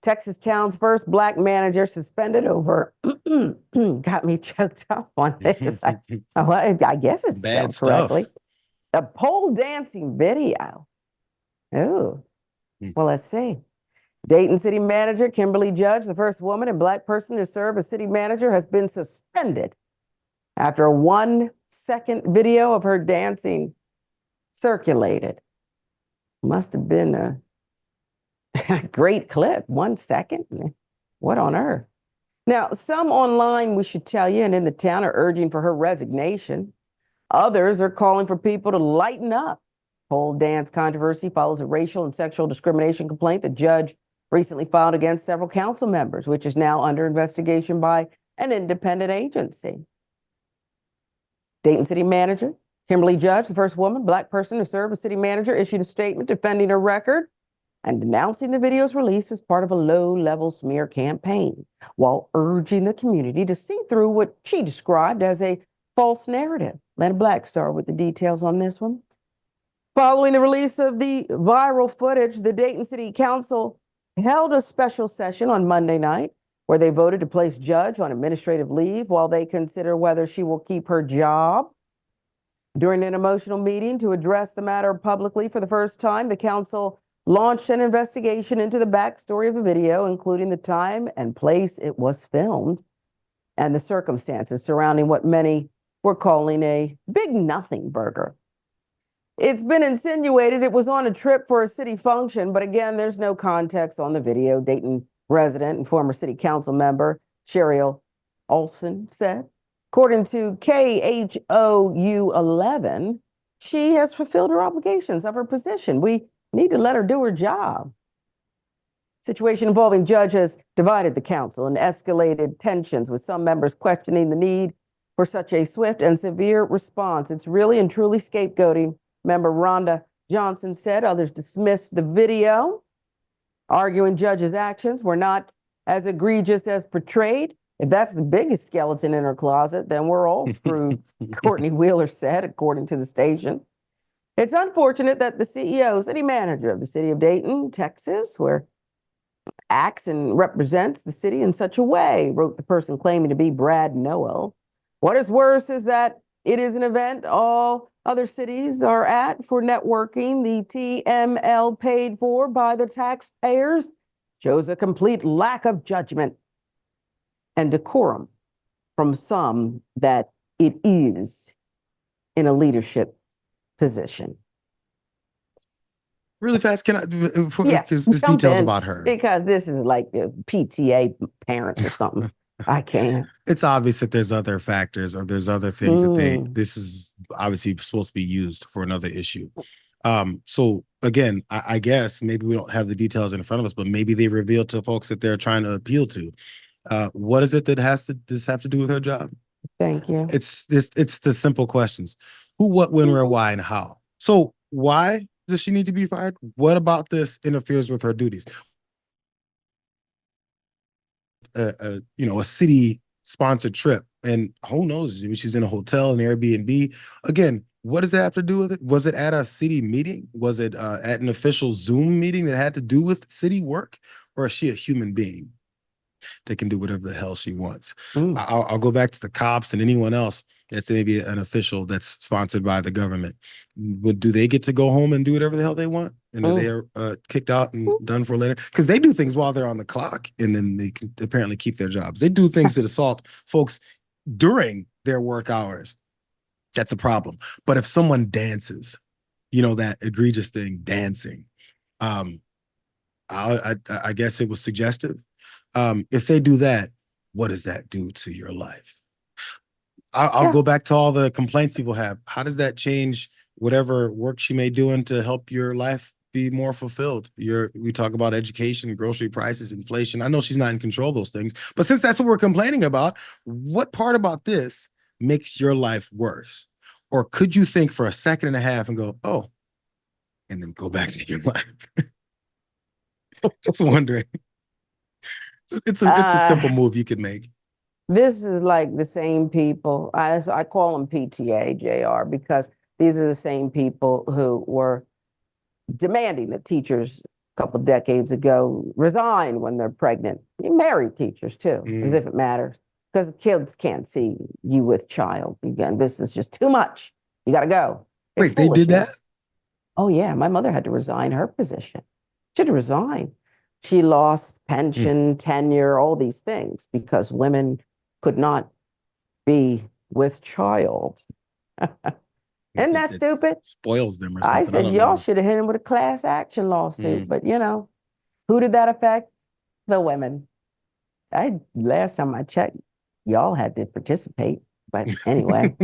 Texas town's first black manager suspended over, got me choked up on this. I guess It's it's bad spelled correctly. stuff. A pole dancing video. Oh, well, let's see. Dayton City Manager Kimberly Judge, the first woman and black person to serve as city manager, has been suspended after a 1-second video of her dancing circulated. Must have been a great clip. 1 second? What on earth? Now, some online, we should tell you, and in the town are urging for her resignation. Others are calling for people to lighten up. Pole dance controversy follows a racial and sexual discrimination complaint the judge recently filed against several council members, which is now under investigation by an independent agency. Dayton City Manager Kimberly Judge, the first woman, black person to serve as city manager, issued a statement defending her record and denouncing the video's release as part of a low-level smear campaign, while urging the community to see through what she described as a false narrative. Lana Blackstar with the details on this one. Following the release of the viral footage, the Dayton City Council held a special session on Monday night where they voted to place Judge on administrative leave while they consider whether she will keep her job. During an emotional meeting to address the matter publicly for the first time, the council launched an investigation into the backstory of the video, including the time and place it was filmed and the circumstances surrounding what many were calling a big nothing burger. It's been insinuated it was on a trip for a city function, but again, there's no context on the video. Dayton resident and former city council member Sharon Olson said. According to KHOU 11, she has fulfilled her obligations of her position. We need to let her do her job. Situation involving Judge has divided the council and escalated tensions, with some members questioning the need for such a swift and severe response. It's really and truly scapegoating, member Rhonda Johnson said. Others dismissed the video, arguing Judge's actions were not as egregious as portrayed. If that's the biggest skeleton in her closet, then we're all screwed, Courtney Wheeler said, according to the station. It's unfortunate that the CEO, city manager of the city of Dayton, Texas, where acts and represents the city in such a way, wrote the person claiming to be Brad Noel. What is worse is that it is an event all other cities are at for networking. The TML paid for by the taxpayers shows a complete lack of judgment and decorum from some that it is in a leadership position. Really fast, can I? Yeah, because there's details about her. Because this is like a PTA parent or something. I can't. It's obvious that there's other factors or there's other things that this is obviously supposed to be used for another issue. So again, I guess maybe we don't have the details in front of us, but maybe they revealed to folks that they're trying to appeal to. What is it that this have to do with her job? Thank you. It's the simple questions: who, what, when, where, why, and how. So why does she need to be fired? What about this interferes with her duties? A city sponsored trip, and who knows, maybe she's in a hotel, an Airbnb. Again, what does that have to do with it? Was it at a city meeting? Was it at an official Zoom meeting that had to do with city work? Or is she a human being that can do whatever the hell she wants? I'll go back to the cops and anyone else that's maybe an official that's sponsored by the government. Do they get to go home and do whatever the hell they want? And are they kicked out and done for later? Because they do things while they're on the clock, and then they can apparently keep their jobs. They do things that assault folks during their work hours. That's a problem. But if someone dances, that egregious thing, dancing, I guess it was suggestive. If they do that, what does that do to your life? I'll go back to all the complaints people have. How does that change whatever work she may do to help your life be more fulfilled? We talk about education, grocery prices, inflation. I know she's not in control of those things, but since that's what we're complaining about, what part about this makes your life worse? Or could you think for a second and a half and go, oh, and then go back to your life? Just wondering. It's a simple move you could make. This is like the same people. I call them PTA, Jayar, because these are the same people who were demanding that teachers couple decades ago resign when they're pregnant. You married teachers too, as if it matters. Because kids can't see you with child. Again, this is just too much. You got to go. It's Wait, they did that? foolishness. Oh, yeah. My mother had to resign her position. She had to resign. She lost pension, tenure, all these things because women could not be with child. Isn't that stupid? Spoils them or I something. said, don't y'all know. should have hit him with a class action lawsuit. But, you know, who did that affect? The women. Last time I checked, y'all had to participate. But anyway.